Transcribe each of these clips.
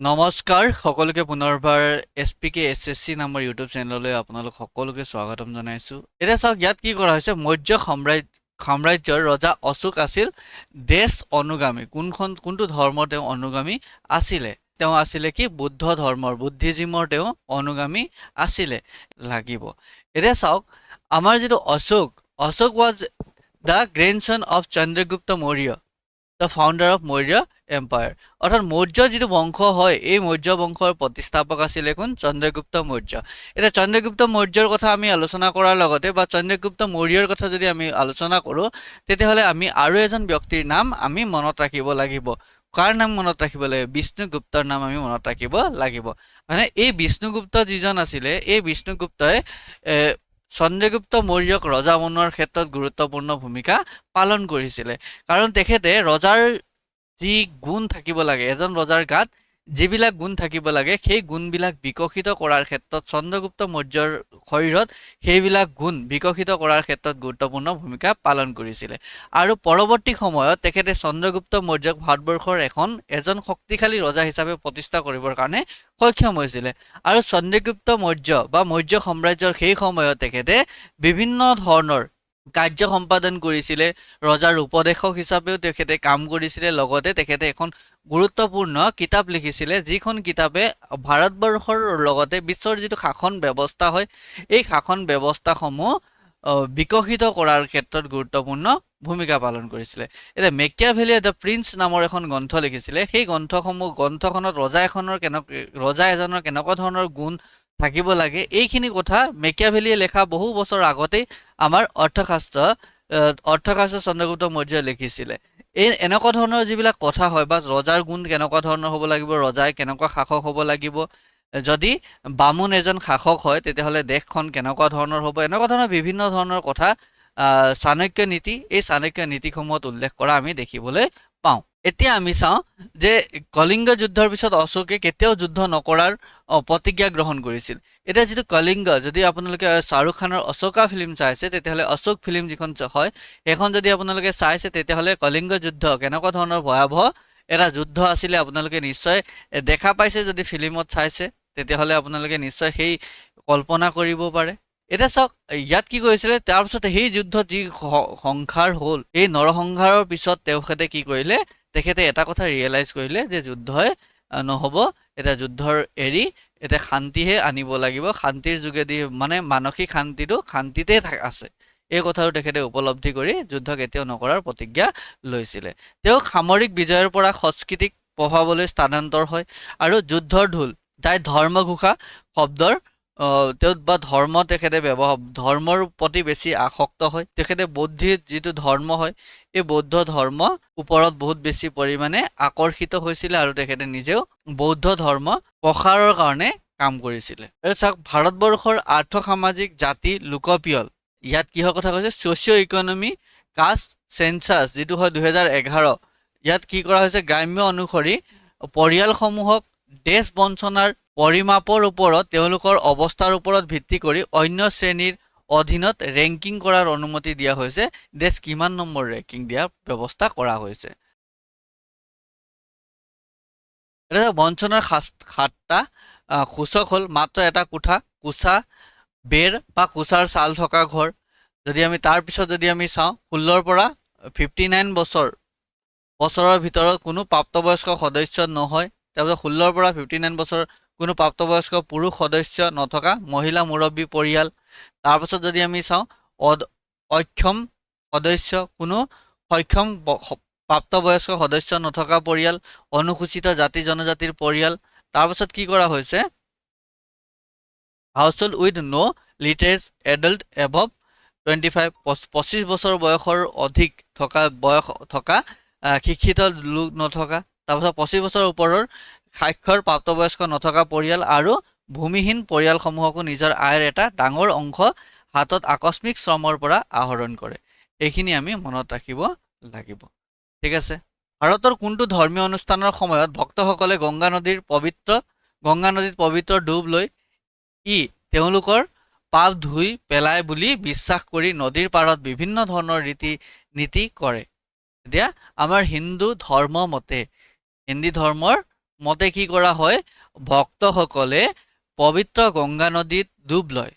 নমস্কাৰ সকলোকে পুনৰবাৰ এছপিকে এছএছচি নামৰ ইউটিউব চেনেললৈ আপোনালোক সকলোকে স্বাগতম জনাইছোঁ। এতিয়া চাওক ইয়াত কি কৰা হৈছে, মৌৰ্য সাম্ৰাজ্যৰ ৰজা অশোক আছিল দেশ অনুগামী। কোনটো ধৰ্মৰ তেওঁ অনুগামী আছিলে? তেওঁ আছিলে কি বুদ্ধ ধৰ্মৰ, বুদ্ধিজিমৰ তেওঁ অনুগামী আছিলে লাগিব। এতিয়া চাওক আমাৰ যিটো Ashoka was the grandson of Chandragupta Maurya, the founder of Maurya empire. অৰ্থাৎ মৌৰ্য যিটো বংশ হয়, এই মৌৰ্য বংশৰ প্ৰতিষ্ঠাপক আছিলে কোন? চন্দ্ৰগুপ্ত মৌৰ্য। এতিয়া চন্দ্ৰগুপ্ত মৌৰ্যৰ কথা আমি আলোচনা কৰাৰ লগতে বা চন্দ্ৰগুপ্ত মৌৰ্যৰ কথা যদি আমি আলোচনা কৰোঁ, তেতিয়াহ'লে আমি আৰু এজন ব্যক্তিৰ নাম আমি মনত ৰাখিব লাগিব। কাৰ নাম মনত ৰাখিব লাগিব? বিষ্ণুগুপ্তৰ নাম আমি মনত ৰাখিব লাগিব। মানে এই বিষ্ণুগুপ্ত যিজন আছিলে, এই বিষ্ণুগুপ্তই চন্দ্ৰগুপ্ত মৌৰ্যক ৰজা বনোৱাৰ ক্ষেত্ৰত গুৰুত্বপূৰ্ণ ভূমিকা পালন কৰিছিলে। কাৰণ তেখেতে ৰজাৰ যি গুণ থাকিব লাগে, এজন ৰজাৰ গাত যিবিলাক গুণ থাকিব লাগে, সেই গুণবিলাক বিকশিত কৰাৰ ক্ষেত্ৰত চন্দ্ৰগুপ্ত মৌৰ্যৰ শৰীৰত সেইবিলাক গুণ বিকশিত কৰাৰ ক্ষেত্ৰত গুৰুত্বপূৰ্ণ ভূমিকা পালন কৰিছিলে। আৰু পৰৱৰ্তী সময়ত তেখেতে চন্দ্ৰগুপ্ত মৌৰ্যক ভাৰতবৰ্ষৰ এজন শক্তিশালী ৰজা হিচাপে প্ৰতিষ্ঠা কৰিবৰ কাৰণে সক্ষম হৈছিলে। আৰু চন্দ্ৰগুপ্ত মৌৰ্য বা মৌৰ্য সাম্ৰাজ্যৰ সেই সময়ত তেখেতে বিভিন্ন ধৰণৰ কাৰ্য সম্পাদন কৰিছিলে। ৰজাৰ উপদেশক হিচাপেও তেখেতে কাম কৰিছিলে। লগতে তেখেতে এখন গুৰুত্বপূৰ্ণ কিতাপ লিখিছিলে, যিখন কিতাপে ভাৰতবৰ্ষৰ লগতে বিশ্বৰ যিটো শাসন ব্যৱস্থা হয়, এই শাসন ব্যৱস্থাসমূহ বিকশিত কৰাৰ ক্ষেত্ৰত গুৰুত্বপূৰ্ণ ভূমিকা পালন কৰিছিলে। এতিয়া মেকিয়াভেলিয়ে দ্য প্ৰিন্স নামৰ এখন গ্ৰন্থ লিখিছিলে। সেই গ্ৰন্থখনত ৰজা এজনৰ কেনেকুৱা ধৰণৰ গুণ থাকিব লাগে, এইখিনি কথা মেকিয়াভেলিয়ে লেখা বহু বছৰ আগতেই আমাৰ অৰ্থশাস্ত্ৰ চন্দ্ৰগুপ্ত মৌৰ্যই লিখিছিলে। এনেকুৱা ধৰণৰ যিবিলাক কথা হয়, বা ৰজাৰ গুণ কেনেকুৱা ধৰণৰ হ'ব লাগিব, ৰজাই কেনেকুৱা শাসক হ'ব লাগিব, যদি বামুণ এজন শাসক হয় তেতিয়াহ'লে দেশখন কেনেকুৱা ধৰণৰ হ'ব, এনেকুৱা ধৰণৰ বিভিন্ন ধৰণৰ কথা চাণক্য নীতি, এই চাণক্য নীতিসমূহত উল্লেখ কৰা আমি দেখিবলৈ পাওঁ। এতিয়া আমি চাওঁ যে কলিংগ যুদ্ধৰ পিছত অশোকে কেতিয়াও যুদ্ধ নকৰাৰ প্ৰতিজ্ঞা গ্ৰহণ কৰিছিল। এতিয়া যিটো কলিংগ, যদি আপোনালোকে শ্বাহৰুখ খানৰ অশোকা ফিল্ম চাইছে, তেতিয়াহ'লে অশোক ফিল্ম যিখন হয়, সেইখন যদি আপোনালোকে চাইছে, তেতিয়াহ'লে কলিংগ যুদ্ধ কেনেকুৱা ধৰণৰ ভয়াৱহ এটা যুদ্ধ আছিলে আপোনালোকে নিশ্চয় দেখা পাইছে। যদি ফিল্মত চাইছে তেতিয়াহ'লে আপোনালোকে নিশ্চয় সেই কল্পনা কৰিব পাৰে। এতিয়া চাওক ইয়াত কি কৰিছিলে, তাৰপিছত সেই যুদ্ধত যি সংঘাৰ হ'ল, এই নৰসংহাৰৰ পিছত তেখেতে কি কৰিলে, তেখেতে এটা কথা ৰিয়েলাইজ কৰিলে যে যুদ্ধই নহ'ব, এটা যুদ্ধৰ এৰি এতিয়া শান্তিহে আনিব লাগিব। শান্তিৰ যোগেদি মানে মানসিক শান্তিতে আছে, এই কথাটো তেখেতে উপলব্ধি কৰি যুদ্ধ কেতিয়াও নকৰাৰ প্ৰতিজ্ঞা লৈছিলে। তেওঁ সামৰিক বিজয়ৰ পৰা সংস্কৃতিক প্ৰভাৱলৈ স্থানান্তৰ হয়। আৰু যুদ্ধৰ ঢোল, তাই ধৰ্মঘোষা শব্দৰ তেওঁ বা তেখেতে ধৰ্মৰ প্ৰতি বেছি আসক্ত হয়। তেখেতে বৌদ্ধিক যিটো ধৰ্ম হয়, এই বৌদ্ধ ধৰ্ম ওপৰত বহুত বেছি পৰিমাণে আকৰ্ষিত হৈছিলে, আৰু তেখেতে নিজেও বৌদ্ধ ধৰ্ম প্ৰসাৰৰ কাৰণে কাম কৰিছিলে। চাওক ভাৰতবৰ্ষৰ আৰ্থ সামাজিক জাতি লোকপিয়ল, ইয়াত কিহৰ কথা কৈছে, ছ'চিঅ' ইকনমি কাষ্ট চেঞ্চাছ যিটো হয় 2011, ইয়াত কি কৰা হৈছে, গ্ৰাম্য অনুসৰি পৰিয়ালসমূহক দেশ বঞ্চনাৰ পৰিমাপৰ ওপৰত তেওঁলোকৰ অৱস্থাৰ ওপৰত ভিত্তি কৰি অন্য শ্ৰেণীৰ অধীনত ৰেংকিং কৰাৰ অনুমতি দিয়া হৈছে। দেশ কিমান নম্বৰ ৰেংকিং দিয়াৰ ব্যৱস্থা কৰা হৈছে। বঞ্চনাৰ 7টা সূচক হ'ল মাত্ৰ এটা কোঠা, কোচা বেৰ বা কোচাৰ ছাল থকা ঘৰ। যদি আমি তাৰপিছত যদি আমি চাওঁ, 16ৰ পৰা 59 বছৰৰ ভিতৰত কোনো প্ৰাপ্তবয়স্ক সদস্য নহয়। তাৰপিছত 16ৰ পৰা 59 বছৰ কোনো প্ৰাপ্তবয়স্ক পুৰুষ সদস্য নথকা মহিলা মুৰব্বী পৰিয়াল। তাৰপাছত যদি আমি চাওঁ, অক্ষম সদস্য, কোনো সক্ষম প্ৰাপ্তবয়স্ক সদস্য নথকা পৰিয়াল, অনুসূচিত জাতি জনজাতিৰ পৰিয়াল। তাৰপাছত কি কৰা হৈছে, household with no' literate adult এভভ 25 বছৰ বয়সৰ অধিক থকা শিক্ষিত লোক নথকা। তাৰপাছত 25 বছৰৰ ওপৰৰ সাক্ষৰ প্ৰাপ্তবয়স্ক নথকা পৰিয়াল, আৰু ভূমিহীন পৰিয়ালসমূহকো নিজৰ আয়ৰ এটা ডাঙৰ অংশ হাতত আকস্মিক শ্ৰমৰ পৰা আহৰণ কৰে। এইখিনি আমি মনত ৰাখিব লাগিব। ঠিক আছে। ভাৰতৰ কোনটো ধৰ্মীয় অনুষ্ঠানৰ সময়ত ভক্তসকলে গংগা নদীত পবিত্ৰ ডুব লৈ তেওঁলোকৰ পাপ ধুই পেলায় বুলি বিশ্বাস কৰি নদীৰ পাৰত বিভিন্ন ধৰণৰ ৰীতি নীতি কৰে? এতিয়া আমাৰ হিন্দু ধৰ্মৰ মতে কি কৰা হয় ভক্তসকলে পবিত্ৰ গংগা নদীত ডুব লয়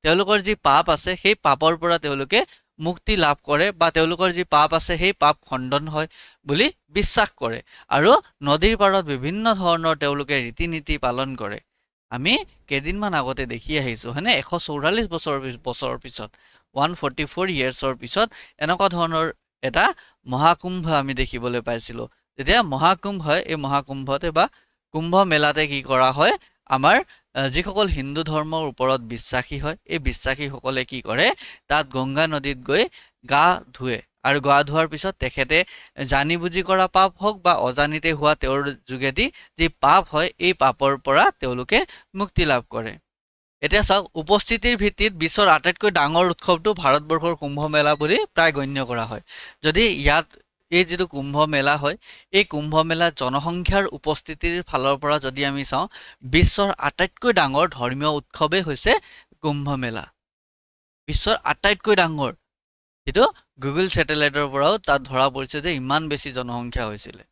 তেওঁলোকৰ যি পাপ আছে সেই পাপৰ পৰা তেওঁলোকে মুক্তি লাভ কৰে বা তেওঁলোকৰ যি পাপ আছে সেই পাপ খণ্ডন হয় বুলি বিশ্বাস কৰে আৰু নদীৰ পাৰত বিভিন্ন ধৰণৰ তেওঁলোকে ৰীতি নীতি পালন কৰে আমি কেইদিনমান আগতে দেখি আহিছোঁ হয়নে 144 বছৰৰ পিছত 144 ইয়াৰ্ছৰ পিছত এনেকুৱা ধৰণৰ এটা মহাকুম্ভ আমি দেখিবলৈ পাইছিলোঁ যেতিয়া মহাকুম্ভ হয় এই মহাকুম্ভতে বা কুম্ভ মেলাতে কি কৰা হয় আমাৰ যিসকল হিন্দু ধৰ্মৰ ওপৰত বিশ্বাসী হয় এই বিশ্বাসীসকলে কি কৰে তাত গংগা নদীত গৈ গা ধুৱে আৰু গা ধোৱাৰ পিছত তেখেতে জানি বুজি কৰা পাপ হওক বা অজানিতে হোৱা তেওঁৰ যোগেদি যি পাপ হয় এই পাপৰ পৰা তেওঁলোকে মুক্তি লাভ কৰে এতিয়া চাওক উপস্থিতিৰ ভিত্তিত বিশ্বৰ আটাইতকৈ ডাঙৰ উৎসৱটো ভাৰতবৰ্ষৰ কুম্ভ মেলা বুলি প্ৰায় গণ্য কৰা হয় যদি ইয়াত এই যিটো কুম্ভ মেলা হয় এই কুম্ভ মেলা জনসংখ্যাৰ উপস্থিতিৰ ফালৰ পৰা যদি আমি চাওঁ বিশ্বৰ আটাইতকৈ ডাঙৰ ধৰ্মীয় উৎসৱেই হৈছে কুম্ভ মেলা বিশ্বৰ আটাইতকৈ ডাঙৰ কিন্তু গুগল স্যাটেলাইটৰ পৰাও তাত ধৰা পৰিছে যে ইমান বেছি জনসংখ্যা হৈছিলে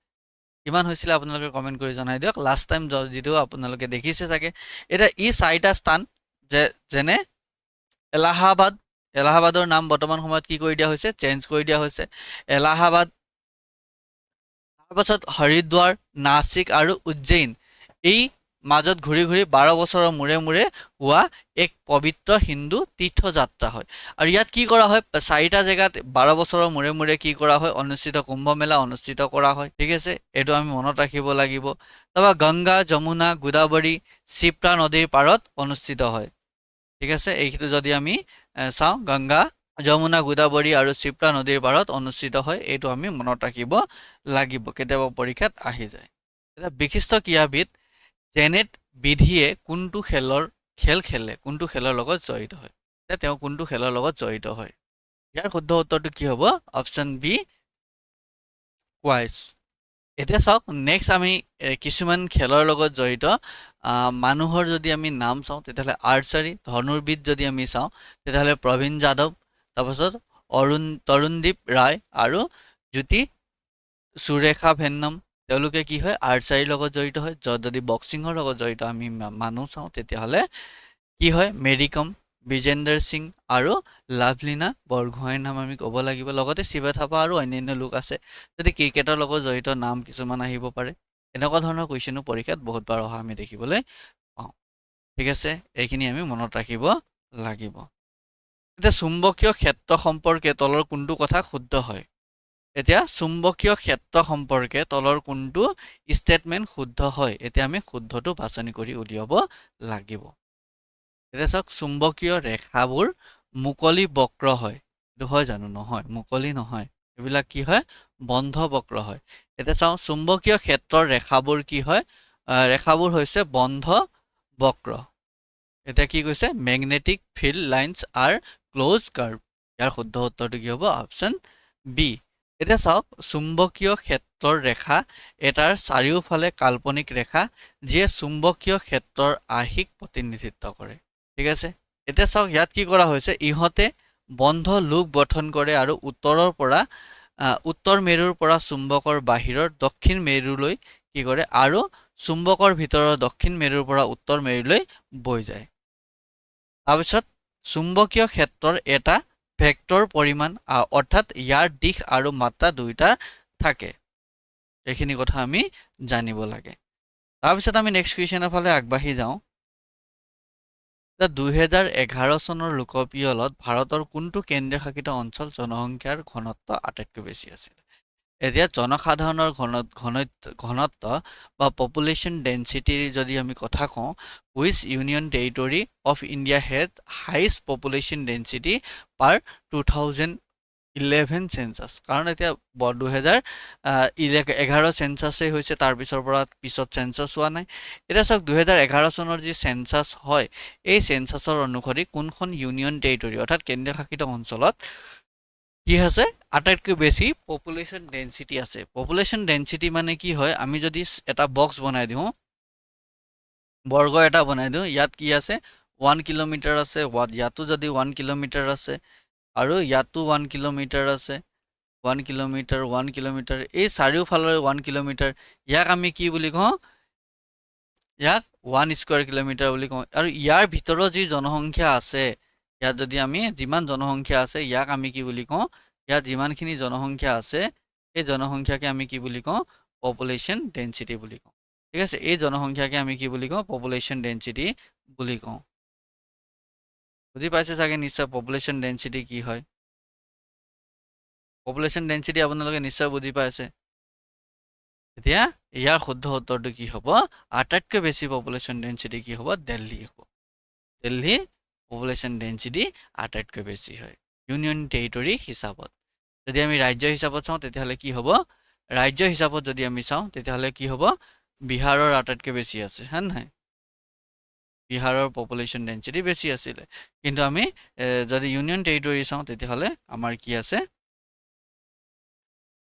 কিমান হৈছিলে আপোনালোকে কমেণ্ট কৰি জনাই দিয়ক লাষ্ট টাইম যিটো আপোনালোকে দেখিছে চাগে এটা ই 4টা স্থান যেনে এলাহাবাদৰ নাম বৰ্তমান সময়ত কি কৰি দিয়া হৈছে চেঞ্জ কৰি দিয়া হৈছে এলাহাবাদ তাৰপাছত হৰিদ্বাৰ নাসিক আৰু উজ্জয়িন এই মাজত ঘূৰি ঘূৰি 12 বছৰৰ মূৰে মূৰে হোৱা এক পবিত্ৰ হিন্দু তীৰ্থযাত্ৰা হয় আৰু ইয়াত কি কৰা হয় 4টা জেগাত 12 বছৰৰ মূৰে মূৰে কি কৰা হয় অনুষ্ঠিত কুম্ভ মেলা অনুষ্ঠিত কৰা হয় ঠিক আছে এইটো আমি মনত ৰাখিব লাগিব তাৰপৰা গংগা যমুনা গোদাবৰী শিপ্ৰা নদীৰ পাৰত অনুষ্ঠিত হয় ঠিক আছে এইটো যদি আমি চাওঁ গংগা যমুনা গোদাবৰী আৰু শিপ্ৰা নদীৰ পাৰত অনুষ্ঠিত হয় এইটো আমি মনত ৰাখিব লাগিব কেতিয়াবা পৰীক্ষাত আহি যায় এটা বিশিষ্ট ক্ৰীড়াবিদ জেনেট বিধিয়ে কোনটো খেল খেলে কোনটো খেলৰ লগত জড়িত হয় তেওঁ কোনটো খেলৰ লগত জড়িত হয় ইয়াৰ শুদ্ধ উত্তৰটো কি হ'ব অপশ্যন বি কোৱাইছ এতিয়া চাওক নেক্সট আমি কিছুমান খেলৰ লগত জড়িত মানুহৰ যদি আমি নাম চাওঁ তেতিয়াহ'লে আৰ্চাৰী ধনুৰ্বিদ যদি আমি চাওঁ তেতিয়াহ'লে প্ৰবীণ যাদৱ তাৰপাছত তৰুণদীপ ৰায় আৰু জ্যোতি সুৰেখা ভেন্নম তেওঁলোকে কি হয় আৰ্চাৰীৰ লগত জড়িত হয় যদি বক্সিঙৰ লগত জড়িত আমি মানুহ চাওঁ তেতিয়াহ'লে কি হয় মেৰী কম বিজেন্দৰ সিং আৰু লাভলীনা বৰগোহাঁইৰ নাম আমি ক'ব লাগিব লগতে শিৱ থাপা আৰু অন্যান্য লোক আছে যদি ক্ৰিকেটৰ লগত জড়িত নাম কিছুমান আহিব পাৰে এনেকুৱা ধৰণৰ কুৱেশ্যনো পৰীক্ষাত বহুতবাৰ অহা আমি দেখিবলৈ পাওঁ ঠিক আছে এইখিনি আমি মনত ৰাখিব লাগিব এতিয়া চুম্বকীয় ক্ষেত্ৰ সম্পৰ্কে তলৰ কোনটো কথা শুদ্ধ হয় এতিয়া চুম্বকীয় ক্ষেত্ৰ সম্পৰ্কে তলৰ কোনটো ষ্টেটমেণ্ট শুদ্ধ হয় এতিয়া আমি শুদ্ধটো বাছনি কৰি উলিয়াব লাগিব এতিয়া চাওক চুম্বকীয় ৰেখাবোৰ মুকলি বক্ৰ হয় এইটো হয় জানো নহয় মুকলি নহয় এইবিলাক কি হয় বন্ধ বক্ৰ হয় এতিয়া চাওঁ চুম্বকীয় ক্ষেত্ৰৰ ৰেখাবোৰ কি হয় ৰেখাবোৰ হৈছে বন্ধ বক্ৰ এতিয়া কি কৈছে magnetic field lines are close curve ইয়াৰ শুদ্ধ উত্তৰটো কি হ'ব অপশ্যন বি এতিয়া চাওক চুম্বকীয় ক্ষেত্ৰৰ ৰেখা এটাৰ চাৰিওফালে কাল্পনিক ৰেখা যিয়ে চুম্বকীয় ক্ষেত্ৰৰ আৰ্হিক প্ৰতিনিধিত্ব কৰে ঠিক আছে এতিয়া চাওক ইয়াত কি কৰা হৈছে ইহঁতে বন্ধ লুপ গঠন কৰে আৰু উত্তৰ মেৰুৰ পৰা চুম্বকৰ বাহিৰৰ দক্ষিণ মেৰুলৈ কি কৰে আৰু চুম্বকৰ ভিতৰৰ দক্ষিণ মেৰুৰ পৰা উত্তৰ মেৰুলৈ বৈ যায় তাৰপিছত চুম্বকীয় ক্ষেত্ৰৰ এটা ভেক্টৰ পৰিমাণ অৰ্থাৎ ইয়াৰ দিশ আৰু মাত্ৰা দুইটা থাকে এইখিনি কথা আমি জানিব লাগে তাৰপিছত আমি নেক্সট কুৱেশ্যনৰ ফালে আগবাঢ়ি যাওঁ 2011 চনৰ লোকপিয়লত ভাৰতৰ কোনটো কেন্দ্ৰীয় শাসিত অঞ্চল জনসংখ্যাৰ ঘনত্ব আটাইতকৈ বেছি আছিল এতিয়া জনসাধাৰণৰ ঘনত্ব বা পপুলেশ্যন ডেন্সিটিৰ যদি আমি কথা কওঁ which union territory of India has highest population density per 2011 census কাৰণ এতিয়া 2011 চেঞ্চাছেই হৈছে তাৰপিছৰ পৰা পিছত চেঞ্চাছ হোৱা নাই এতিয়া চাওক 2011 চনৰ যি চেঞ্চাছ হয় এই চেঞ্চাছৰ অনুসৰি কোনখন ইউনিয়ন টেৰিটৰী অৰ্থাৎ কেন্দ্ৰীয় শাসিত অঞ্চলত কি আছে আটাইতকৈ বেছি পপুলেশ্যন ডেন্সিটি আছে পপুলেশ্যন ডেন্সিটি মানে কি হয় আমি যদি এটা বক্স বনাই দিওঁ বৰ্গ এটা বনাই দিওঁ ইয়াত কি আছে 1 কিলোমিটাৰ আছে ইয়াতো যদি 1 কিলোমিটাৰ আছে আৰু ইয়াতো 1 কিলোমিটাৰ আছে 1 কিলোমিটাৰ 1 কিলোমিটাৰ এই চাৰিওফালৰ 1 কিলোমিটাৰ ইয়াক আমি কি বুলি কওঁ ইয়াক 1 স্কয়াৰ কিলোমিটাৰ বুলি কওঁ আৰু ইয়াৰ ভিতৰত যি জনসংখ্যা আছে ইয়াত যদি আমি যিমান জনসংখ্যা আছে ইয়াক আমি কি বুলি কওঁ ইয়াত যিমানখিনি জনসংখ্যা আছে এই জনসংখ্যাকে আমি কি বুলি কওঁ পপুলেশ্যন ডেন্সিটি বুলি কওঁ ঠিক আছে এই জনসংখ্যাকে আমি কি বুলি কওঁ পপুলেশ্যন ডেন্সিটি বুলি কওঁ বুজি পাইছে চাগে নিশ্চয় পপুলেশ্যন ডেন্সিটি কি হয় পপুলেশ্যন ডেন্সিটি আপোনালোকে নিশ্চয় বুজি পাইছে এতিয়া ইয়াৰ শুদ্ধ উত্তৰটো কি হ'ব আটাইতকৈ বেছি পপুলেশ্যন ডেন্সিটি কি হ'ব দিল্লী হ'ব দিল্লীৰ পপুলেশ্যন ডেন্সিটি আটাইতকৈ বেছি হয় ইউনিয়ন টেৰিটৰী হিচাপত যদি আমি ৰাজ্য হিচাপত চাওঁ তেতিয়াহ'লে কি হ'ব ৰাজ্য হিচাপত যদি আমি চাওঁ তেতিয়াহ'লে কি হ'ব বিহাৰৰ আটাইতকৈ বেছি আছে হয় নহয় বিহাৰৰ পপুলেশ্যন ডেন্সিটি বেছি আছিলে কিন্তু আমি যদি ইউনিয়ন টেৰিটৰী চাওঁ তেতিয়াহ'লে আমাৰ কি আছে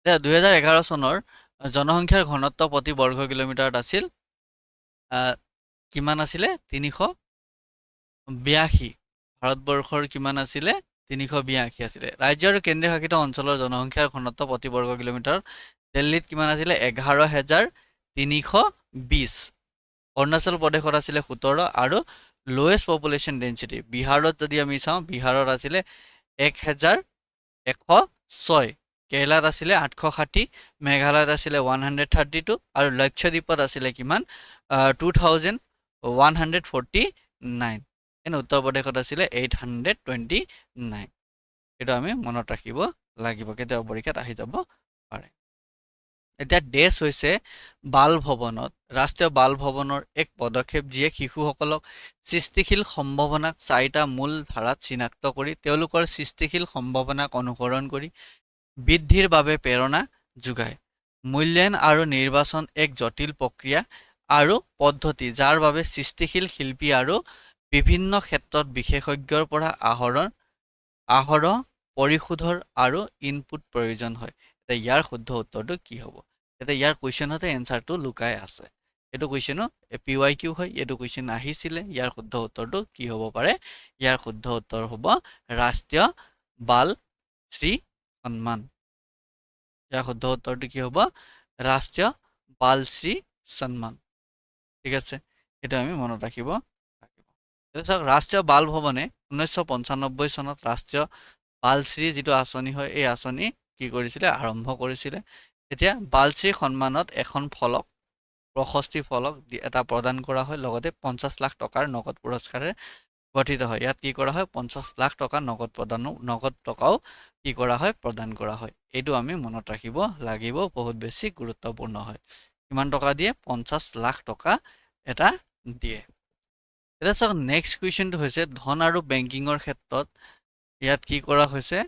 2011 চনৰ জনসংখ্যাৰ ঘনত্ব প্ৰতি বৰ্গ কিলোমিটাৰত আছিল কিমান আছিলে 382 ভাৰতবৰ্ষৰ কিমান আছিলে 382 আছিলে ৰাজ্য আৰু কেন্দ্ৰীয় শাসিত অঞ্চলৰ জনসংখ্যাৰ ঘনত্ব প্ৰতি বৰ্গ কিলোমিটাৰত দিল্লীত কিমান আছিলে 11320 অৰুণাচল প্ৰদেশত আছিলে 17 আৰু লোৱেষ্ট পপুলেশ্যন ডেন্সিটি বিহাৰত যদি আমি চাওঁ বিহাৰত আছিলে 1106 কেৰালাত আছিলে 860 মেঘালয়ত আছিলে 132 আৰু লক্ষদ্বীপত আছিলে কিমান 2149 কিন্তু উত্তৰ প্ৰদেশত আছিলে 829 এইটো আমি মনত ৰাখিব লাগিব কেতিয়াবা পৰীক্ষাত আহি যাব পাৰে এতিয়া দেশ হৈছে বাল ভৱনত ৰাষ্ট্ৰীয় বাল ভৱনৰ এক পদক্ষেপ যিয়ে শিশুসকলক সৃষ্টিশীল সম্ভাৱনাক চাৰিটা মূল ধাৰাত চিনাক্ত কৰি তেওঁলোকৰ সৃষ্টিশীল সম্ভাৱনাক অনুসৰণ কৰি বৃদ্ধিৰ বাবে প্ৰেৰণা যোগায় মূল্যায়ন আৰু নিৰ্বাচন এক জটিল প্ৰক্ৰিয়া আৰু পদ্ধতি যাৰ বাবে সৃষ্টিশীল শিল্পী আৰু বিভিন্ন ক্ষেত্ৰত বিশেষজ্ঞৰ পৰা আহৰণ পৰিশোধৰ আৰু ইনপুট প্ৰয়োজন হয় এতিয়া ইয়াৰ শুদ্ধ উত্তৰটো কি হ'ব এতিয়া ইয়াৰ কুৱেশ্যনতে এনচাৰটো লুকাই আছে এইটো কুৱেশ্যনো PYQ হয় এইটো কুৱেশ্যন আহিছিলে ইয়াৰ শুদ্ধ উত্তৰটো কি হ'ব পাৰে ইয়াৰ শুদ্ধ উত্তৰ হ'ব ৰাষ্ট্ৰীয় বাল শ্ৰী সন্মান ইয়াৰ শুদ্ধ উত্তৰটো কি হ'ব ৰাষ্ট্ৰীয় বাল শ্ৰী সন্মান ঠিক আছে এইটো আমি মনত ৰাখিব চাওক ৰাষ্ট্ৰীয় বাল ভৱনে 1995 চনত ৰাষ্ট্ৰীয় বালশ্ৰী যিটো আঁচনি হয় এই আঁচনি কি কৰিছিলে আৰম্ভ কৰিছিলে এতিয়া বালশ্ৰী সন্মানত এখন ফলক প্ৰশস্তি ফলক এটা প্ৰদান কৰা হয় লগতে 50 লাখ টকাৰ নগদ পুৰস্কাৰে গঠিত হয় ইয়াত কি কৰা হয় 50 লাখ টকা নগদ টকাও কি কৰা হয় প্ৰদান কৰা হয় এইটো আমি মনত ৰাখিব লাগিব বহুত বেছি গুৰুত্বপূৰ্ণ হয় কিমান টকা দিয়ে 50 লাখ টকা এটা দিয়ে এটা চাওক নেক্সট কুৱেশ্যনটো হৈছে ধন আৰু বেংকিঙৰ ক্ষেত্ৰত ইয়াত কি কৰা হৈছে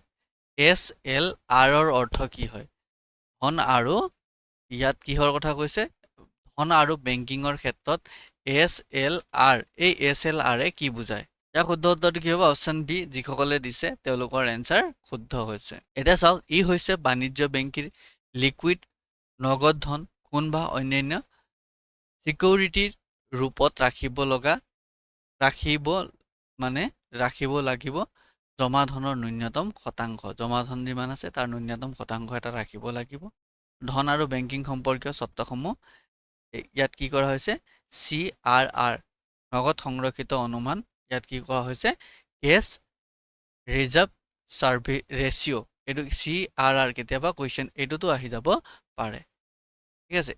SLRৰ অৰ্থ কি হয় ধন আৰু ইয়াত কিহৰ কথা কৈছে ধন আৰু বেংকিঙৰ ক্ষেত্ৰত SLR এই SLR কি বুজায় ইয়াৰ শুদ্ধ উত্তৰটো কি হ'ব অপশ্যন বি যিসকলে দিছে তেওঁলোকৰ এনচাৰ শুদ্ধ হৈছে এতিয়া চাওক ই হৈছে বাণিজ্য বেংকিৰ লিকুইড নগদ ধন কোন বা অন্যান্য চিকিউৰিটিৰ ৰূপত ৰাখিব লাগিব জমা ধনৰ ন্যূনতম শতাংশ জমা ধন যিমান আছে তাৰ ন্যূনতম শতাংশ এটা ৰাখিব লাগিব ধন আৰু বেংকিং সম্পৰ্কীয় চৰ্তসমূহ ইয়াত কি কৰা হৈছে CRR নগদ সংৰক্ষিত অনুমান ইয়াত কি কৰা হৈছে কেছ ৰিজাৰ্ভ চাৰ্ভে ৰেচিঅ' এইটো CRR কেতিয়াবা কুৱেশ্যন এইটোতো আহি যাব পাৰে ঠিক আছে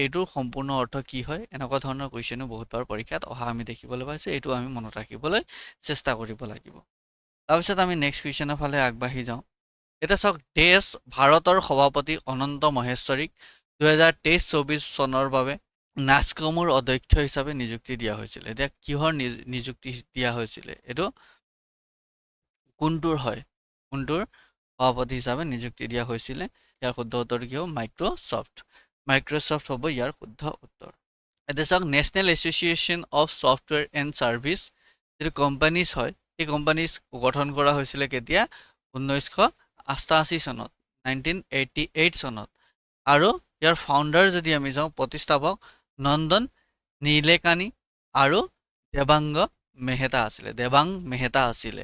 এইটোৰ সম্পূৰ্ণ অৰ্থ কি হয় এনেকুৱা ধৰণৰ কুৱেশ্যনো বহুতবাৰ পৰীক্ষাত অহা আমি দেখিবলৈ পাইছোঁ এইটো আমি মনত ৰাখিবলৈ চেষ্টা কৰিব লাগিব তাৰপিছত আমি নেক্সট কুৱেশ্যনৰ ফালে আগবাঢ়ি যাওঁ এতিয়া চাওক দেশ ভাৰতৰ সভাপতি অনন্ত মহেশ্বৰীক 2023-24 চনৰ বাবে নাস্কমৰ অধ্যক্ষ হিচাপে নিযুক্তি দিয়া হৈছিল এতিয়া কিহৰ নিযুক্তি দিয়া হৈছিলে এইটো কোনটোৰ সভাপতি হিচাপে নিযুক্তি দিয়া হৈছিলে ইয়াৰ শুদ্ধ উত্তৰটো কি হ'ব মাইক্ৰ'ছফ্ট হ'ব ইয়াৰ শুদ্ধ উত্তৰ এতিয়া চাওক national association of software and service যিটো কোম্পানীজ হয় এই কোম্পানীজ গঠন কৰা হৈছিলে কেতিয়া 1988 চনত 1988 চনত আৰু ইয়াৰ ফাউণ্ডাৰ যদি আমি যাওঁ প্ৰতিষ্ঠাপক নন্দন নীলেকানি আৰু দেবাং মেহতা আছিলে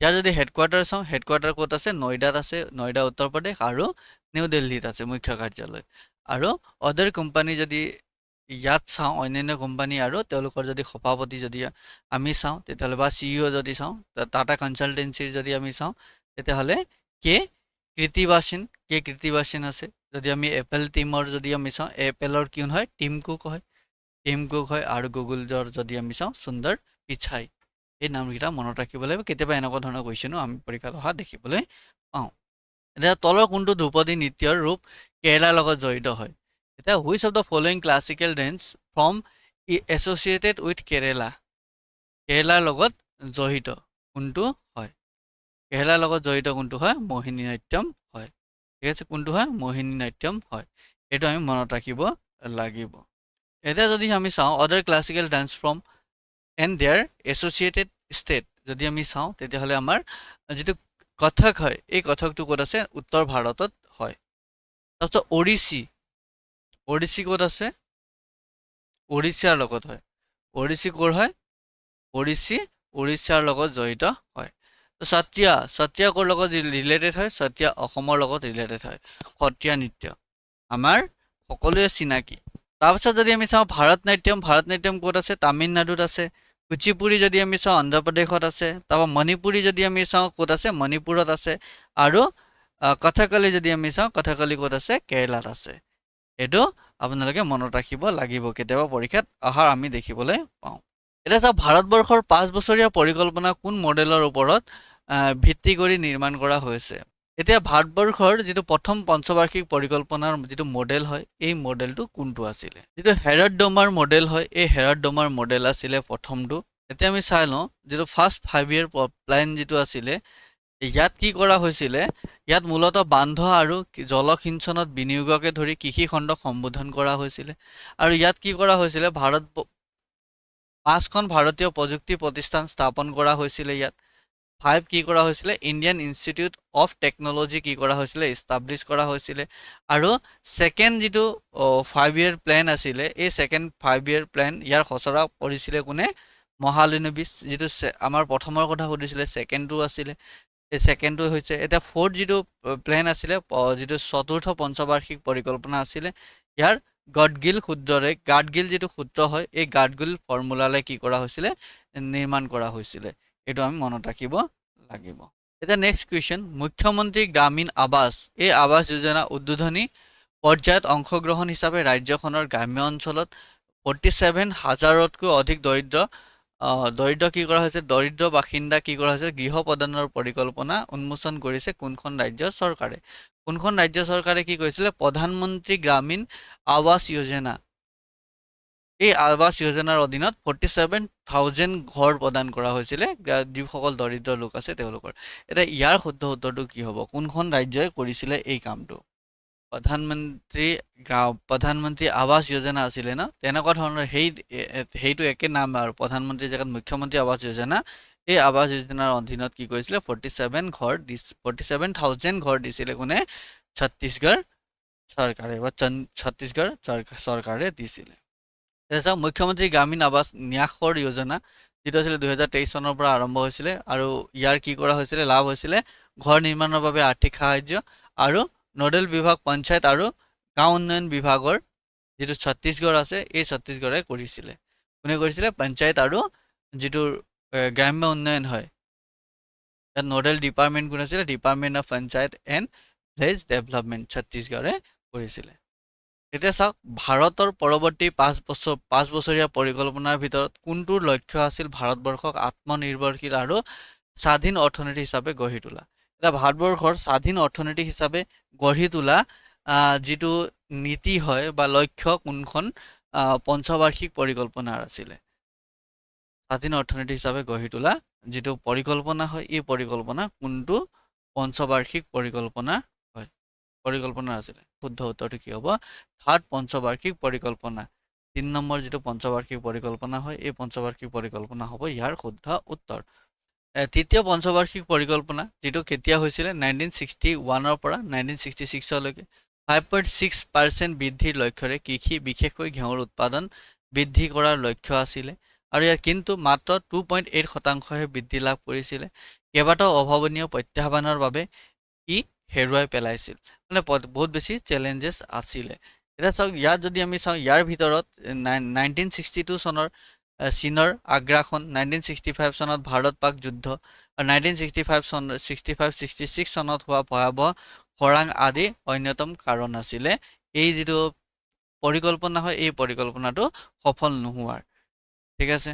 ইয়াৰ যদি হেডকোৱাৰ্টাৰ চাওঁ, হেডকোৱাৰ্টাৰ ক'ত আছে? নয়ডাত আছে, নয়ডা উত্তৰ প্ৰদেশ, আৰু নিউ দিল্লীত আছে মুখ্য কাৰ্যালয়। আৰু অদাৰ কোম্পানী যদি ইয়াত চাওঁ, অন্যান্য কোম্পানী আৰু তেওঁলোকৰ যদি সভাপতি যদি আমি চাওঁ, তেতিয়াহ'লে বা CEO যদি চাওঁ, টাটা কনচালটেঞ্চিৰ যদি আমি চাওঁ, তেতিয়াহ'লে কে কৃতিবাসীন আছে। যদি আমি এপল টিমৰ যদি আমি চাওঁ, এপেলৰ কোন হয়? টিম কুক হয়। আৰু গুগলৰ যদি আমি চাওঁ, সুন্দৰ পিচাই। এই নামকেইটা মনত ৰাখিব লাগিব। কেতিয়াবা এনেকুৱা ধৰণৰ কুৱেশ্যনো আমি পৰীক্ষাত অহা দেখিবলৈ পাওঁ। এতিয়া তলৰ কোনটো ধ্ৰুপদী নৃত্যৰ ৰূপ কেৰেলাৰ লগত জড়িত হয়? এতিয়া which of the following classical dance from associated with Kerala? কেৰেলাৰ লগত জড়িত কোনটো হয়? কেৰেলাৰ লগত জড়িত কোনটো হয়? মোহিনী নাট্যম হয়। ঠিক আছে, কোনটো হয়? মোহিনী নাট্যম হয়। এইটো আমি মনত ৰাখিব লাগিব। এতিয়া যদি আমি চাওঁ other classical dance from and their associated state যদি আমি চাওঁ, তেতিয়াহ'লে আমাৰ যিটো কথক হয়, এই কথকটো ক'ত আছে? উত্তৰ ভাৰতত হয়। তাৰপিছত ওড়িশী ক'ত আছে? উৰিষ্যাৰ লগত হয়। ওড়িশী ক'ৰ হয়? উৰিষ্যাৰ লগত জড়িত হয়। সত্ৰীয়া ক'ৰ লগত ৰিলেটেড হয়? সত্ৰীয়া অসমৰ লগত ৰিলেটেড হয়। সত্ৰীয়া নৃত্য আমাৰ সকলোৱে চিনাকি। তাৰপিছত যদি আমি চাওঁ ভাৰত নাট্যম ক'ত আছে? তামিলনাডুত আছে। কুচিপুড়ি যদি আমি চাওঁ, অন্ধ্ৰপ্ৰদেশত আছে। তাৰপৰা মণিপুৰী যদি আমি চাওঁ, ক'ত আছে? মণিপুৰত আছে। আৰু কথকলি যদি আমি চাওঁ, কথকলি ক'ত আছে? কেৰেলাত আছে। এইটো আপোনালোকে মনত ৰাখিব লাগিব, কেতিয়াবা পৰীক্ষাত অহা আমি দেখিবলৈ পাওঁ। এতিয়া চাওক, ভাৰতবৰ্ষৰ 5 বছৰীয়া পৰিকল্পনা কোন মডেলৰ ওপৰত ভিত্তি কৰি নিৰ্মাণ কৰা হৈছে? এতিয়া ভাৰতবৰ্ষৰ যিটো প্ৰথম পঞ্চবাৰ্ষিক পৰিকল্পনাৰ যিটো মডেল হয়, এই মডেলটো কোনটো আছিলে? যিটো হেৰড-ডমাৰ মডেল হয়, এই হেৰড-ডমাৰ মডেল আছিলে প্ৰথমটো। এতিয়া আমি চাই লওঁ, যিটো ফাৰ্ষ্ট 5 year প্লেন যিটো আছিলে, ইয়াত কি কৰা হৈছিলে? ইয়াত মূলতঃ বান্ধ আৰু জলসিঞ্চনত বিনিয়োগকে ধৰি কৃষি খণ্ডক সম্বোধন কৰা হৈছিলে। আৰু ইয়াত কি কৰা হৈছিলে? 5খন ভাৰতীয় প্ৰযুক্তি প্ৰতিষ্ঠান স্থাপন কৰা হৈছিলে। ইয়াত 5 কি কৰা হৈছিলে? ইণ্ডিয়ান ইনষ্টিটিউট অফ টেকন'লজি কি কৰা হৈছিলে? ইষ্টাব্লিছ কৰা হৈছিলে। আৰু ছেকেণ্ড যিটো 5 year প্লেন আছিলে, এই ছেকেণ্ড 5 year প্লেন ইয়াৰ খচৰা কৰিছিলে কোনে? মহালানোবিছ। যিটো আমাৰ প্ৰথমৰ কথা সুধিছিলে, ছেকেণ্ডটো আছিলে, এই ছেকেণ্ডটো হৈছে। এতিয়া ফ'ৰ্থ যিটো প্লেন আছিলে, যিটো চতুৰ্থ পঞ্চবাৰ্ষিক পৰিকল্পনা আছিলে, ইয়াৰ গাডগিল যিটো সূত্ৰ হয়, এই গাডগিল ফৰ্মুলালৈ কি কৰা হৈছিলে? নিৰ্মাণ কৰা হৈছিলে। এইটো আমি মনত ৰাখিব লাগিব। এতিয়া নেক্সট কুৱেশ্যন, মুখ্যমন্ত্ৰী গ্ৰামীণ আৱাস, এই আৱাস যোজনা উদ্বোধনী পৰ্যায়ত অংশগ্ৰহণ হিচাপে ৰাজ্যখনৰ গ্ৰাম্য অঞ্চলত 47,000তকৈ অধিক দৰিদ্ৰ কি কৰা হৈছে? দৰিদ্ৰ বাসিন্দা কি কৰা হৈছে? গৃহ প্ৰদানৰ পৰিকল্পনা উন্মোচন কৰিছে কোনখন ৰাজ্য চৰকাৰে? কোনখন ৰাজ্য চৰকাৰে কি কৰিছিলে? প্ৰধানমন্ত্ৰী গ্ৰামীণ আৱাস যোজনা, এই আৱাস যোজনাৰ অধীনত 47,000 ঘৰ প্ৰদান কৰা হৈছিলে যিসকল দৰিদ্ৰ লোক আছে তেওঁলোকৰ। এতিয়া ইয়াৰ শুদ্ধ উত্তৰটো কি হ'ব? কোনখন ৰাজ্যই কৰিছিলে এই কামটো? প্ৰধানমন্ত্ৰী আৱাস যোজনা আছিলে ন? তেনেকুৱা ধৰণৰ সেইটো একে নাম আৰু প্ৰধানমন্ত্ৰীৰ জেগাত মুখ্যমন্ত্ৰী আৱাস যোজনা। এই আৱাস যোজনাৰ অধীনত কি কৰিছিলে? 47,000 ঘৰ দিছিলে কোনে? ছত্তীশগড় চৰকাৰে বা ছত্তীশগড় চৰকাৰে দিছিলে। তাৰপিছত মুখ্যমন্ত্ৰী গ্ৰামীণ আৱাস ন্যাসৰ যোজনা যিটো আছিলে 2023 চনৰ পৰা আৰম্ভ হৈছিলে। আৰু ইয়াৰ কি কৰা হৈছিলে? লাভ হৈছিলে ঘৰ নিৰ্মাণৰ বাবে আৰ্থিক সাহায্য। আৰু নোডেল বিভাগ পঞ্চায়ত আৰু গাঁও উন্নয়ন বিভাগৰ যিটো ছত্তীশগড় আছে, এই ছত্তীশগড়ে কৰিছিলে। কোনে কৰিছিলে? পঞ্চায়ত আৰু যিটো গ্ৰাম্য উন্নয়ন হয়, ইয়াত নোডেল ডিপাৰ্টমেণ্ট কোন আছিলে? Department of panchayat and village development ছত্তীশগড়ে কৰিছিলে। এতিয়া চাওক, ভাৰতৰ পৰৱৰ্তী 5 বছৰীয়া পৰিকল্পনাৰ ভিতৰত কোনটোৰ লক্ষ্য আছিল ভাৰতবৰ্ষক আত্মনিৰ্ভৰশীল আৰু স্বাধীন অৰ্থনীতি হিচাপে গঢ়ি তোলা? এতিয়া ভাৰতবৰ্ষৰ স্বাধীন অৰ্থনীতি হিচাপে গঢ়ি তোলা যিটো নীতি হয় বা লক্ষ্য, কোনখন পঞ্চবাৰ্ষিক পৰিকল্পনাৰ আছিলে? স্বাধীন অৰ্থনীতি হিচাপে গঢ়ি তোলা যিটো পৰিকল্পনা হয়, এই পৰিকল্পনা কোনটো পঞ্চবাৰ্ষিক পৰিকল্পনা আছিলে? শুদ্ধ উত্তৰটো কি হ'ব? থাৰ্ড পঞ্চবাৰ্ষিক পৰিকল্পনা। 3 নম্বৰ যিটো পঞ্চবাৰ্ষিক পৰিকল্পনা হয়, এই পঞ্চবাৰ্ষিক পৰিকল্পনা হ'ব ইয়াৰ শুদ্ধ উত্তৰ। তৃতীয় পঞ্চবাৰ্ষিক পৰিকল্পনা যিটো কেতিয়া হৈছিলে? 1961 পৰা 1966লৈকে 5.6% বৃদ্ধিৰ লক্ষ্যৰে কৃষি, বিশেষকৈ ঘেঁহুৰ উৎপাদন বৃদ্ধি কৰাৰ লক্ষ্য আছিলে। আৰু ইয়াৰ কিন্তু মাত্ৰ 2.8% বৃদ্ধি লাভ কৰিছিলে। কেইবাটাও অভাৱনীয় প্ৰত্যাহ্বানৰ বাবে ই হেৰুৱাই পেলাইছিল। মানে বহুত বেছি চেলেঞ্জেছ আছিলে। এতিয়া চাওক ইয়াত যদি আমি চাওঁ ইয়াৰ ভিতৰত 1962 চনৰ চীনৰ আগ্ৰাসন, 1965 চনত ভাৰত পাক যুদ্ধ আৰু 1966 চনত হোৱা ভয়াৱহ খৰাং আদি অন্যতম কাৰণ আছিলে এই যিটো পৰিকল্পনা হয় এই পৰিকল্পনাটো সফল নোহোৱাৰ। ঠিক আছে,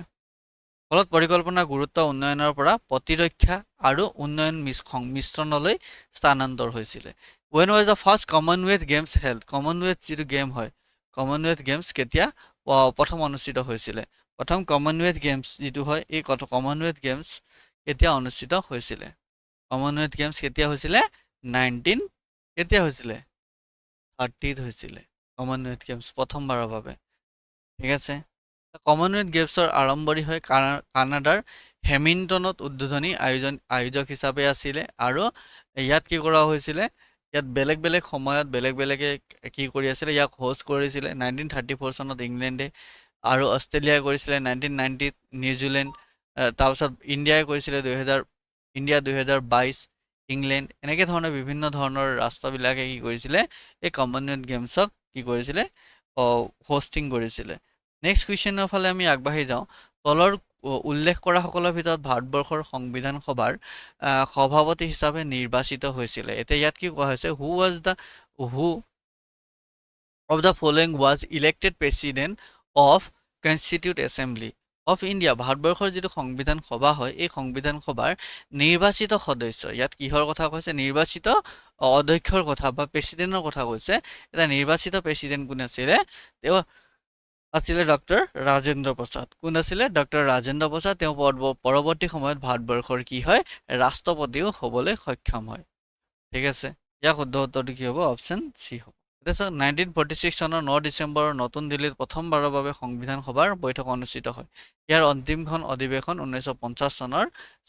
ফলত পৰিকল্পনাৰ গুৰুত্ব উন্নয়নৰ পৰা প্ৰতিৰক্ষা আৰু উন্নয়ন মিশ্ৰণলৈ স্থানান্তৰ হৈছিলে। When was the first Commonwealth Games held? Commonwealth যিটো গেম হয়, কমনৱেলথ গেমছ কেতিয়া প্ৰথম অনুষ্ঠিত হৈছিলে? প্ৰথম কমনৱেলথ গেমছ যিটো হয় এই কমনৱেলথ গেমছ কেতিয়া অনুষ্ঠিত হৈছিলে? কমনৱেলথ গেমছ কেতিয়া হৈছিলে? কেতিয়া হৈছিলে? 30ত হৈছিলে কমনৱেলথ গেমছ প্ৰথমবাৰৰ বাবে। ঠিক আছে, কমনৱেলথ গেমছৰ আৰম্ভণি হয় কানাডাৰ হেমিল্টনত উদ্বোধনী আয়োজক হিচাপে আছিলে আৰু ইয়াত কি কৰা হৈছিলে? ইয়াত বেলেগ বেলেগ সময়ত বেলেগ বেলেগে কি কৰি আছিলে? ইয়াক হোষ্ট কৰিছিলে। 1934 চনত ইংলেণ্ডে আৰু অষ্ট্ৰেলিয়াই কৰিছিলে, 1990ত নিউজিলেণ্ড, তাৰপিছত ইণ্ডিয়াই কৰিছিলে 2022, ইংলেণ্ড, এনেকৈ ধৰণৰ বিভিন্ন ধৰণৰ ৰাষ্ট্ৰবিলাকে কি কৰিছিলে? এই কমনৱেলথ গেমছক কি কৰিছিলে? হোষ্টিং কৰিছিলে। নেক্সট কুৱেশ্যনৰ ফালে আমি আগবাঢ়ি যাওঁ। তলৰ উল্লেখ কৰা সকলৰ ভিতৰত ভাৰতবৰ্ষৰ সংবিধান সভাৰ সভাপতি হিচাপে নিৰ্বাচিত হৈছিলে। এতিয়া ইয়াত কি কোৱা হৈছে? হু of the following was elected president of constitute assembly of India? ভাৰতবৰ্ষৰ যিটো সংবিধান সভা হয় এই সংবিধান সভাৰ নিৰ্বাচিত সদস্য, ইয়াত কিহৰ কথা কৈছে? নিৰ্বাচিত অধ্যক্ষৰ কথা বা প্ৰেচিডেণ্টৰ কথা কৈছে। এটা নিৰ্বাচিত প্ৰেচিডেণ্ট কোন আছিলে? তেওঁ আছিলে ডক্টৰ ৰাজেন্দ্ৰ প্ৰসাদ। কোন আছিলে? ডক্টৰ ৰাজেন্দ্ৰ প্ৰসাদ। তেওঁ পৰৱৰ্তী সময়ত ভাৰতবৰ্ষৰ কি হয়? ৰাষ্ট্ৰপতিও হ'বলৈ সক্ষম হয়। ঠিক আছে, ইয়াৰ শুদ্ধ উত্তৰটো কি হ'ব? অপশ্যন চি হ'ব। এতিয়া চাওক 1946 চনৰ 9 ডিচেম্বৰৰ নতুন দিল্লীত প্ৰথমবাৰৰ বাবে সংবিধান সভাৰ বৈঠক অনুষ্ঠিত হয়। ইয়াৰ অন্তিমখন অধিৱেশন 1950 চনৰ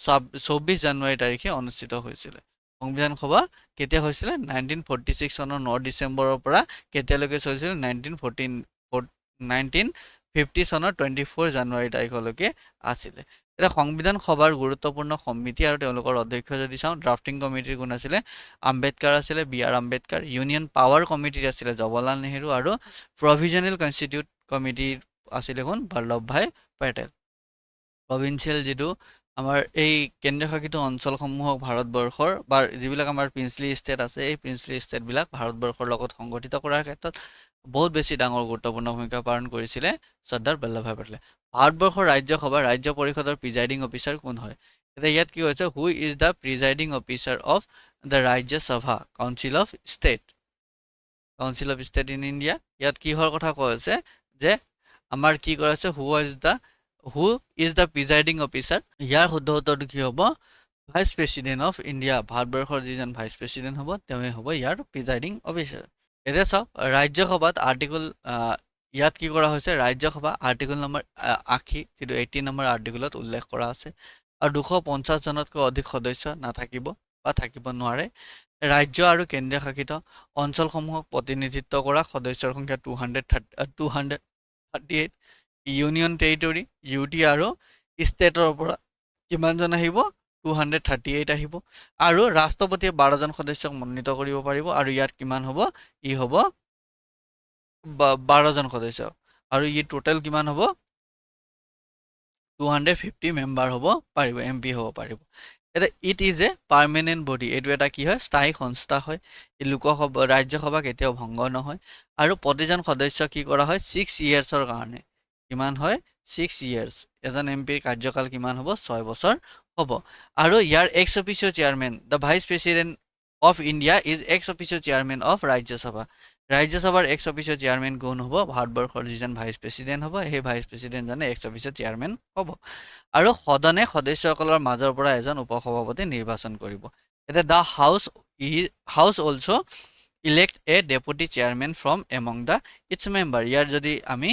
24 জানুৱাৰী তাৰিখে অনুষ্ঠিত হৈছিলে। সংবিধান সভা কেতিয়া হৈছিলে? 1946 চনৰ 9 ডিচেম্বৰৰ পৰা কেতিয়ালৈকে চলিছিল? 1950 চনৰ 24 জানুৱাৰী তাৰিখলৈকে আছিলে। এতিয়া সংবিধান সভাৰ গুৰুত্বপূৰ্ণ সমিতি আৰু তেওঁলোকৰ অধ্যক্ষ যদি চাওঁ, ড্ৰাফটিং কমিটিৰ কোন আছিলে? আম্বেদকাৰ আছিলে, BR আম্বেদকাৰ। ইউনিয়ন পাৱাৰ কমিটিৰ আছিলে জৱাহৰলাল নেহেৰু আৰু প্ৰভিজনেল কনষ্টিটিউট কমিটিৰ আছিলে কোন? বল্লভ ভাই পেটেল। প্ৰভিন্সিয়েল যিটো আমাৰ এই কেন্দ্ৰীয় শাসিত অঞ্চলসমূহক ভাৰতবৰ্ষৰ বা যিবিলাক আমাৰ প্ৰিন্সলি ষ্টেট আছে এই প্ৰিন্সলি ষ্টেটবিলাক ভাৰতবৰ্ষৰ লগত সংগঠিত কৰাৰ ক্ষেত্ৰত বহুত বেছি ডাঙৰ গুৰুত্বপূৰ্ণ ভূমিকা পালন কৰিছিলে চৰ্দাৰ বল্লভ ভাই পেটেলে। ভাৰতবৰ্ষৰ ৰাজ্যসভা ৰাজ্য পৰিষদৰ প্ৰিজাইডিং অফিচাৰ কোন হয়? এতিয়া ইয়াত কি হৈছে? Who is the presiding officer of the Rajya Sabha council of state in India? ইয়াত কিহৰ কথা কোৱা হৈছে? যে আমাৰ কি কৰা হৈছে? Who is the presiding officer? ইয়াৰ শুদ্ধ উত্তৰটো কি হ'ব? Vice president of India. ভাৰতবৰ্ষৰ যিজন ভাইচ প্ৰেচিডেণ্ট হ'ব তেওঁৱে হ'ব ইয়াৰ প্ৰিজাইডিং অফিচাৰ। এতিয়া চাওক ৰাজ্যসভাত আৰ্টিকল ইয়াত কি কৰা হৈছে? ৰাজ্যসভা আৰ্টিকল নম্বৰ 80 যিটো 80 নম্বৰ আৰ্টিকলত উল্লেখ কৰা আছে আৰু 250 জনতকৈ অধিক সদস্য নাথাকিব বা থাকিব নোৱাৰে। ৰাজ্য আৰু কেন্দ্ৰীয় শাসিত অঞ্চলসমূহক প্ৰতিনিধিত্ব কৰা সদস্যৰ সংখ্যা 238। ইউনিয়ন টেৰিটৰী UT আৰু ষ্টেটৰ পৰা কিমানজন আহিব? 238 আহিব। আৰু ৰাষ্ট্ৰপতিয়ে 12জন সদস্যক মনোনীত কৰিব পাৰিব আৰু ইয়াত কিমান হ'ব? ই হ'ব 12জন সদস্য আৰু ই টোটেল কিমান হ'ব? 250 মেম্বাৰ হ'ব পাৰিব, MP হ'ব পাৰিব। এতিয়া it is a permanent body. এইটো এটা কি হয়? স্থায়ী সংস্থা হয়। এই লোকসভা ৰাজ্যসভা কেতিয়াও ভংগ নহয় আৰু প্ৰতিজন সদস্য কি কৰা হয়? 6 ইয়েৰ্ছৰ কাৰণে। কিমান হয়? 6 ইয়েৰ্ছ। এজন MPৰ কাৰ্যকাল কিমান হ'ব? 6 বছৰ হ'ব। আৰু ইয়াৰ ex official chairman the vice president of India is ex official chairman of Rajya Sabha. ৰাজ্যসভাৰ এক্স অফিচিয়েল চেয়াৰমেন কোন হ'ব? ভাৰতবৰ্ষৰ যিজন ভাইচ প্ৰেচিডেণ্ট হ'ব সেই ভাইচ প্ৰেচিডেণ্টজনে এক্স অফিচিয়েল চেয়াৰমেন হ'ব। আৰু সদনে সদস্যসকলৰ মাজৰ পৰা এজন উপসভাপতি নিৰ্বাচন কৰিব। এতিয়া the house also' elect a deputy chairman from among the its member. ইয়াৰ যদি আমি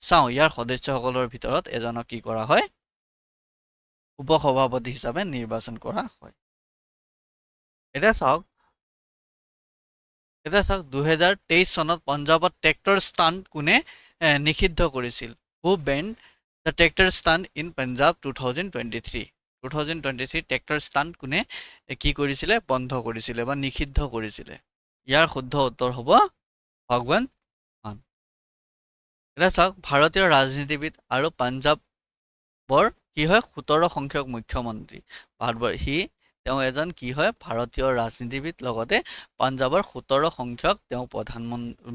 চাওঁ ইয়াৰ সদস্যসকলৰ ভিতৰত এজনক কি কৰা হয়? উপসভাপতি হিচাপে নিৰ্বাচন কৰা হয়। এতিয়া চাওক 2023 চনত পঞ্জাৱত ট্ৰেক্টৰ ষ্টাণ্ট কোনে নিষিদ্ধ কৰিছিল? Who banned the tractor stunt in Punjab 2023? 2023 tractor stunt কোনে কি কৰিছিলে বন্ধ কৰিছিলে বা নিষিদ্ধ কৰিছিলে ইয়াৰ শুদ্ধ উত্তৰ হ'ব ভগৱান মান এতিয়া চাওক ভাৰতীয় ৰাজনীতিবিদ আৰু পাঞ্জাবৰ কি হয় 17 সংখ্যক মুখ্যমন্ত্ৰী তেওঁ এজন কি হয় ভাৰতীয় ৰাজনীতিবিদ লগতে পাঞ্জাবৰ 17 সংখ্যক তেওঁ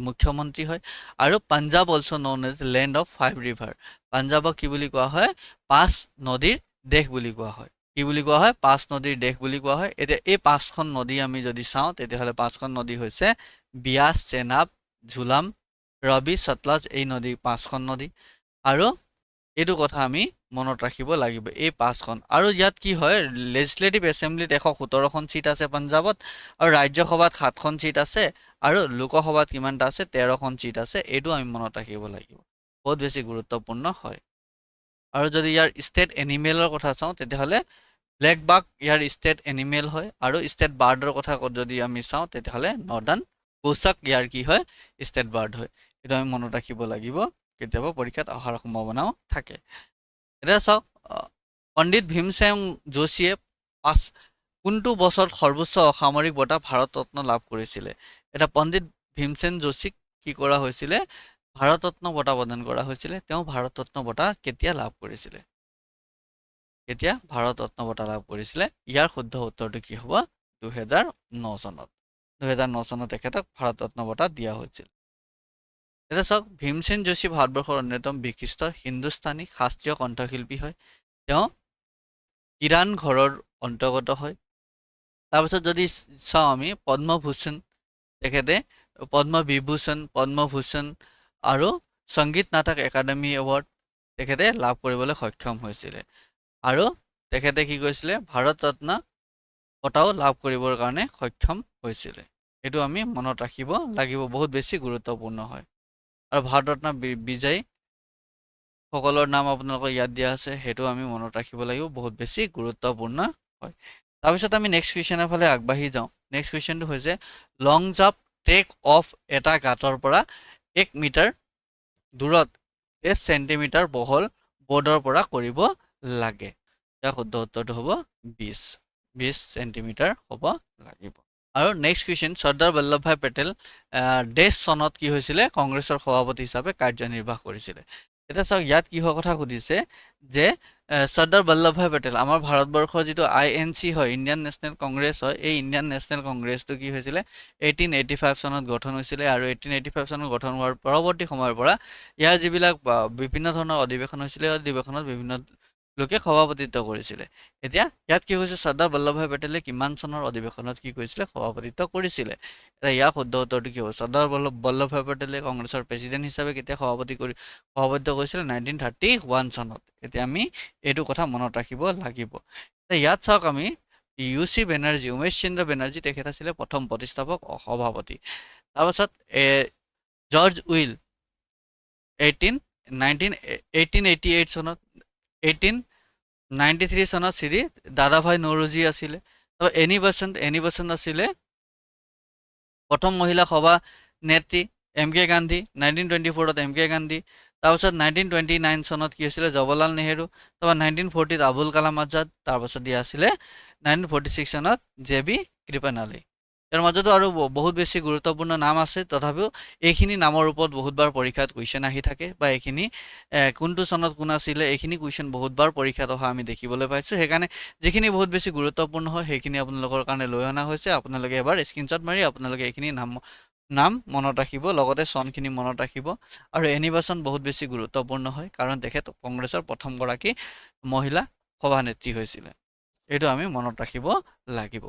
মুখ্যমন্ত্ৰী হয় আৰু Punjab also known as land of 5 river পাঞ্জাবক কি বুলি কোৱা হয় 5 নদীৰ দেশ বুলি কোৱা হয় কি বুলি কোৱা হয় 5 নদীৰ দেশ বুলি কোৱা হয় এতিয়া এই 5খন নদী আমি যদি চাওঁ তেতিয়াহ'লে 5খন নদী হৈছে বিয়াস চেনাব ঝুলাম ৰবি সতলাজ এই নদী 5খন নদী আৰু এইটো কথা আমি মনত ৰাখিব লাগিব এই 5খন আৰু ইয়াত কি হয় লেজিসলেটিভ এছেম্বলিত 117খন সিট আছে পাঞ্জাবত আৰু ৰাজ্যসভাত 7খন সিট আছে আৰু লোকসভাত কিমানটা আছে 13খন সিট আছে এইটো আমি মনত ৰাখিব লাগিব বহুত বেছি গুৰুত্বপূৰ্ণ হয় আৰু যদি ইয়াৰ ষ্টেট এনিমেলৰ কথা চাওঁ তেতিয়াহ'লে ব্লেক বাক ইয়াৰ ষ্টেট এনিমেল হয় আৰু ষ্টেট বাৰ্ডৰ কথা যদি আমি চাওঁ তেতিয়াহ'লে নৰ্দাৰ্ণ কোচাক ইয়াৰ কি হয় ষ্টেট বাৰ্ড হয় এইটো আমি মনত ৰাখিব লাগিব কেতিয়াবা পৰীক্ষাত অহাৰ সম্ভাৱনাও থাকে এতিয়া চাওক পণ্ডিত ভীমসেন যোশীয়ে কোনটো বছৰত সৰ্বোচ্চ অসামৰিক বঁটা ভাৰত ৰত্ন লাভ কৰিছিলে এটা পণ্ডিত ভীমসেন যোশীক কি কৰা হৈছিলে ভাৰত ৰত্ন বঁটা প্ৰদান কৰা হৈছিলে তেওঁ ভাৰত ৰত্ন বঁটা কেতিয়া লাভ কৰিছিলে কেতিয়া ভাৰত ৰত্ন বঁটা লাভ কৰিছিলে ইয়াৰ শুদ্ধ উত্তৰটো কি হ'ব 2009 চনত 2009 চনত তেখেতক ভাৰত ৰত্ন বঁটা দিয়া হৈছিল এতিয়া চাওক ভীমসেন যোশী ভাৰতবৰ্ষৰ অন্যতম বিশিষ্ট হিন্দুস্তানী শাস্ত্ৰীয় কণ্ঠশিল্পী হয় তেওঁ কিৰাণ ঘৰৰ অন্তৰ্গত হয় তাৰপিছত যদি চাওঁ আমি পদ্মভূষণ তেখেতে পদ্মভূষণ আৰু সংগীত নাটক একাডেমি এৱাৰ্ড তেখেতে লাভ কৰিবলৈ সক্ষম হৈছিলে আৰু তেখেতে কি কৰিছিলে ভাৰত ৰত্ন বঁটাও লাভ কৰিবৰ কাৰণে সক্ষম হৈছিলে এইটো আমি মনত ৰাখিব লাগিব বহুত বেছি গুৰুত্বপূৰ্ণ হয় আৰু ভাৰত ৰত্ন বিজয়ী সকলৰ নাম আপোনালোকক ইয়াত দিয়া আছে সেইটো আমি মনত ৰাখিব লাগিব বহুত বেছি গুৰুত্বপূৰ্ণ হয় তাৰপিছত আমি নেক্সট কুৱেশ্যনৰ ফালে আগবাঢ়ি যাওঁ নেক্সট কুৱেশ্যনটো হৈছে লং জাম্প ট্ৰেক অফ এটা গাঁতৰ পৰা 1 মিটাৰ দূৰত 10 চেণ্টিমিটাৰ বহল বৰ্ডৰ পৰা কৰিব লাগে ইয়াৰ শুদ্ধ উত্তৰটো হ'ব 20 চেণ্টিমিটাৰ হ'ব লাগিব আৰু নেক্সট কুৱেশ্যন চৰ্দাৰ বল্লভভাই পেটেল ডেছ চনত কি হৈছিলে কংগ্ৰেছৰ সভাপতি হিচাপে কাৰ্যনিৰ্বাহ কৰিছিলে এতিয়া চাওক ইয়াত কিহৰ কথা সুধিছে যে চৰ্দাৰ বল্লভভাই পেটেল আমাৰ ভাৰতবৰ্ষৰ যিটো INC হয় ইণ্ডিয়ান নেশ্যনেল কংগ্ৰেছ হয় এই ইণ্ডিয়ান নেশ্যনেল কংগ্ৰেছটো কি হৈছিলে 1885 চনত গঠন হৈছিলে আৰু 1885 চনত গঠন হোৱাৰ পৰৱৰ্তী সময়ৰ পৰা ইয়াৰ যিবিলাক বিভিন্ন ধৰণৰ অধিৱেশন হৈছিলে অধিৱেশনত বিভিন্ন লোকে সভাপতিত্ব কৰিছিলে এতিয়া ইয়াত কি হৈছে চৰ্দাৰ বল্লভভাই পেটেলে কিমান চনৰ অধিৱেশনত কি কৰিছিলে সভাপতিত্ব কৰিছিলে এতিয়া ইয়াৰ শুদ্ধ উত্তৰটো কি হ'ব চৰ্দাৰ বল্লভভাই পেটেলে কংগ্ৰেছৰ প্ৰেছিডেণ্ট হিচাপে কেতিয়া সভাপতিত্ব কৰিছিলে 1931 চনত এতিয়া আমি এইটো কথা মনত ৰাখিব লাগিব ইয়াত চাওক আমি UC বেনাৰ্জী উমেশ চন্দ্ৰ বেনাৰ্জী তেখেত আছিলে প্ৰথম প্ৰতিষ্ঠাপক সভাপতি তাৰপাছত জৰ্জ উইল 1888 চনত 1893 চনত শ্ৰী দাদাভাই নৌৰোজী আছিলে তাৰপৰা এনি বসন্ত আছিলে প্ৰথম মহিলা সভা নেত্ৰী MK গান্ধী 1924ত MK গান্ধী তাৰপাছত 1929 চনত কি হৈছিলে জৱাহৰলাল নেহেৰু তাৰপৰা 1940ত আবুল কালাম আজাদ তাৰপাছত দিয়া আছিলে 1946 চনত JB কৃপনালী ইয়াৰ মাজতো আৰু বহুত বেছি গুৰুত্বপূৰ্ণ নাম আছে তথাপিও এইখিনি নামৰ ওপৰত বহুতবাৰ পৰীক্ষাত কুৱেশ্যন আহি থাকে বা এইখিনি কোনটো চনত কোন আছিলে এইখিনি কুৱেশ্যন বহুতবাৰ পৰীক্ষাত অহা আমি দেখিবলৈ পাইছোঁ সেইকাৰণে যিখিনি বহুত বেছি গুৰুত্বপূৰ্ণ হয় সেইখিনি আপোনালোকৰ কাৰণে লৈ অনা হৈছে আপোনালোকে এবাৰ স্ক্ৰীনশ্বট মাৰি আপোনালোকে এইখিনি নাম মনত ৰাখিব লগতে চনখিনি মনত ৰাখিব আৰু এনিবাচন বহুত বেছি গুৰুত্বপূৰ্ণ হয় কাৰণ তেখেত কংগ্ৰেছৰ প্ৰথমগৰাকী মহিলা সভানেত্ৰী হৈছিলে এইটো আমি মনত ৰাখিব লাগিব